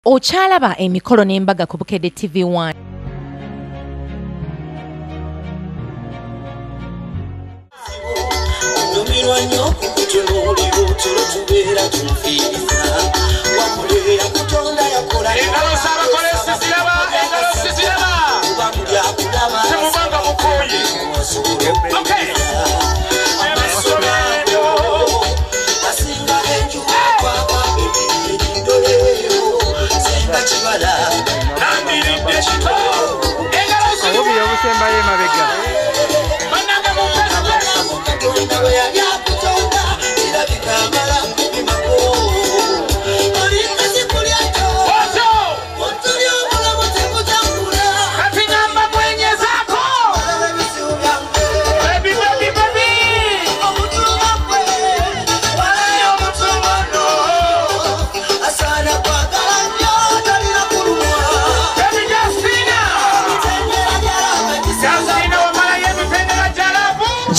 Okyalaba emikolo n'embaga ku Bukedde TV1.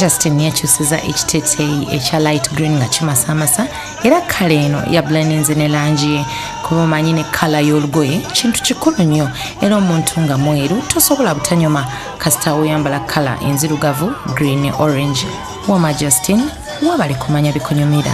Justin yakyusiza ekiteeteeyi ekya light green nga kimasamasa era kala eno ya blendinze ne langi ye. Kuba omanyi ne kala y'olugoye kintu kikulu nnyo era omuntu nga mweru tosobola butanyuma kasita oyambala kala enzirugavu green ne orange. Wama Justin wabale kumanya bikunyumira.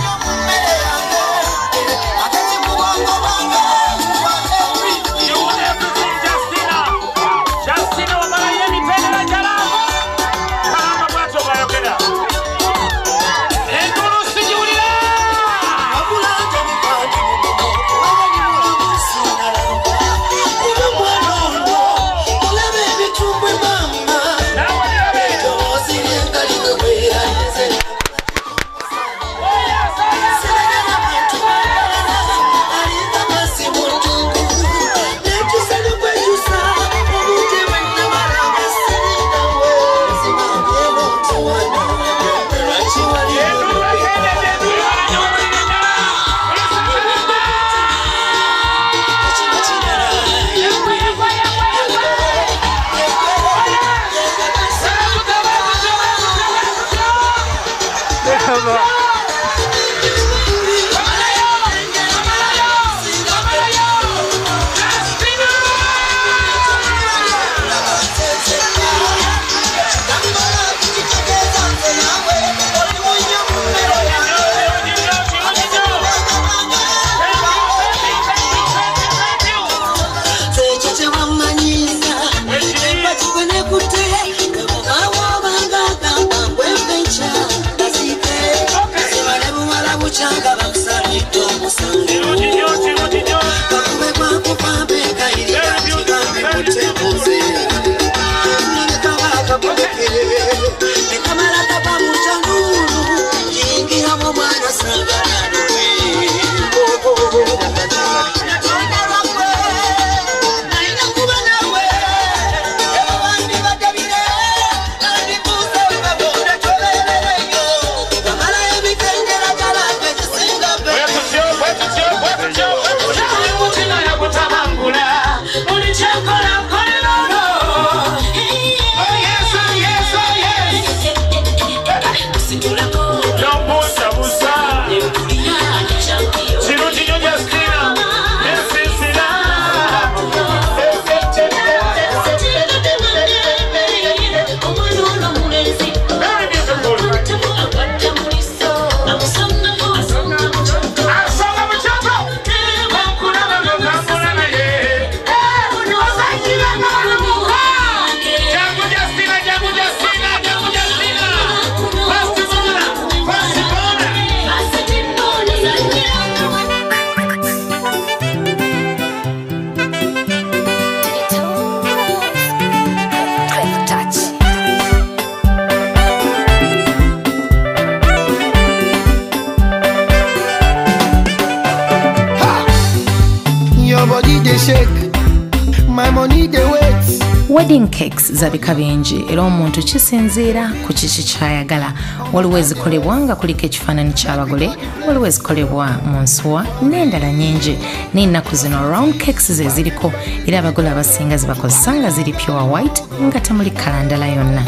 Wedding cakes zabika bingi era omuntu kisinziira ku kiki kyayagala. Waliwo ezikolebwa nga kuliko ekifaananyi ky'abagole, waliwo ezikolebwa mu nsuwa n'endala nnyingi. N'ennaku zino round cakes ze ziriko era abagole abasinga zibakozesa nga ziri pure white nga temuli kala ndala yonna.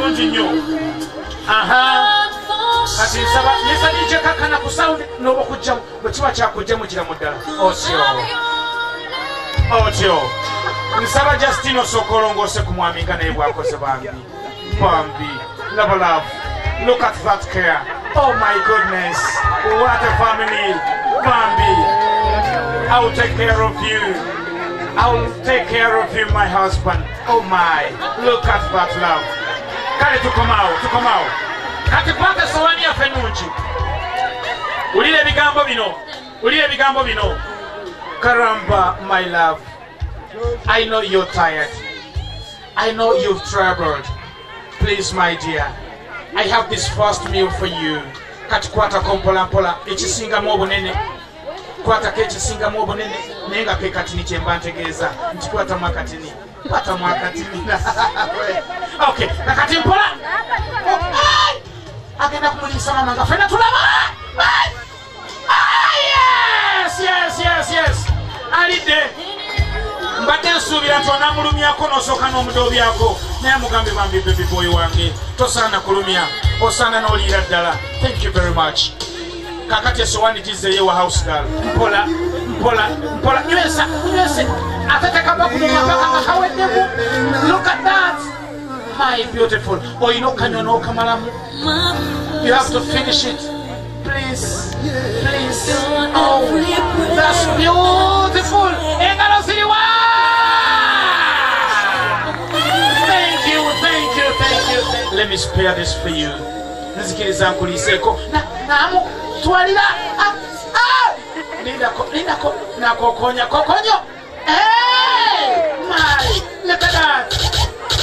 bulungi nnyo. Kati nsaba nesanije kakana ku sound n'oba okujjamu bwe kiba kyakujjamu kiramu ddala. Otyo. Nsaba Justine osooka olongoose ku mwami nga naye bw'akoze bambi. Love. Look at that care. Oh my goodness. What a family. Bambi. I will take care of you. I will take care of you, my husband. Oh my. Look at that love. Kale tukomao. Kati kwata sowani ya fenunchi. Ulile bigambo bino. Karamba, my love. I know you're tired. I know you've traveled. Please, my dear, I have this first meal for you. Kati kwata kompola ekisinga mu obunene. Kwata kekisinga mu obunene nenga ke katini kyemba ntegeeza nti kwata mwakatini. Okay, nakati mpola. Agenda kumulisa mama nga fena tulaba. Yes. Alide. Mbadde nsuubira nti onamulumyako n'osooka n'omudobyako naye mugambe bambi baby boy wange tosaana kulumya osaana n'oliira ddala. Thank you very much. Kakati esowani gizeeyo wa house girl. Mpola nywese atetekava ku mumapaka nga kaweddemu. Look at that. My beautiful. Oyina okanywa n'okamalamu. You have to finish it. Please. Oh, that's beautiful. Engalo ziriwa. Thank you. Let me spare this for you. Nzikiriza nkuliseeko. Namu twalira. Lindako kokonyo. Hey, my, look at that.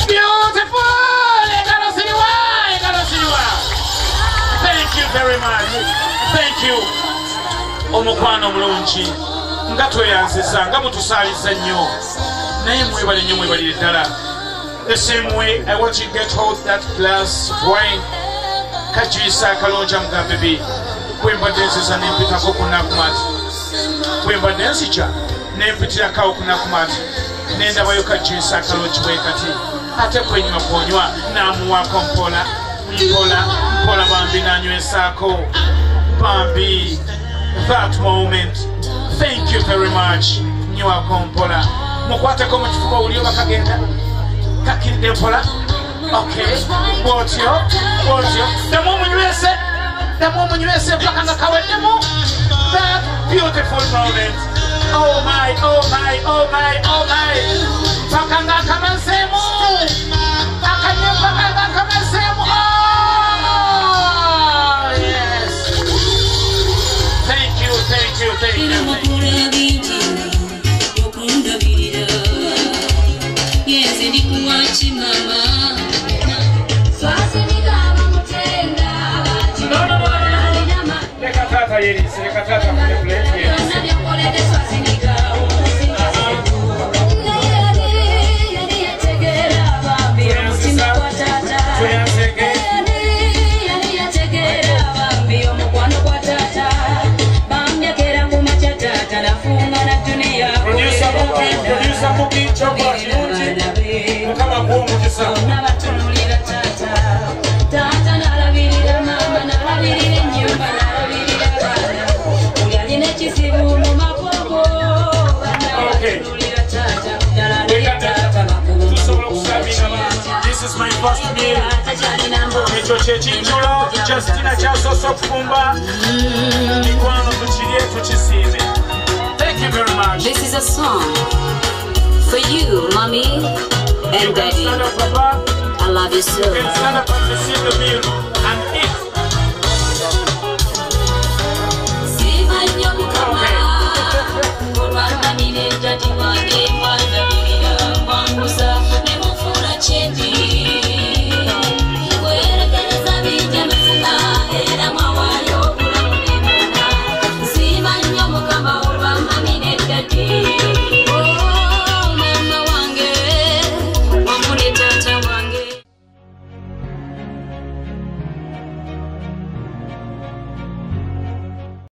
Beautiful. Engalo ziriwa. Thank you very much. Thank you. Omukwano mulungi nga tweyanziza nga mutusaaliza nnyo naye mwebalire ddala. The same way I want you to get hold that glass of wine. Kajuisa akalonja mugambe bi bwembadde nziza nempitako ku Nakumatt. Bwembadde nzija nempitirako ku Nakumatt nendabayo kajuisa akalonji bwe kati ate kwenywa kwonywa namuwaako mpola bambi nanywesaako. Bambi, that moment. Thank you very much. Nywako mpola mukwateko mu kifuba oliyo bakagenda kakiride mpola. Okay, bwotyo damu omunywese paka nga kaweddemu. That beautiful moment. Oh my. Paka nga akamazeemu akanye paka nga akamazeemu. Thank you. This is my first meal. Ekyo kyekijjulo Justina kyasoose okufumba mikwano tukirye tukisiime. Thank you very much. This is a song for you, mommy and daddy. I love you so. You can stand up and receive the meal and eat.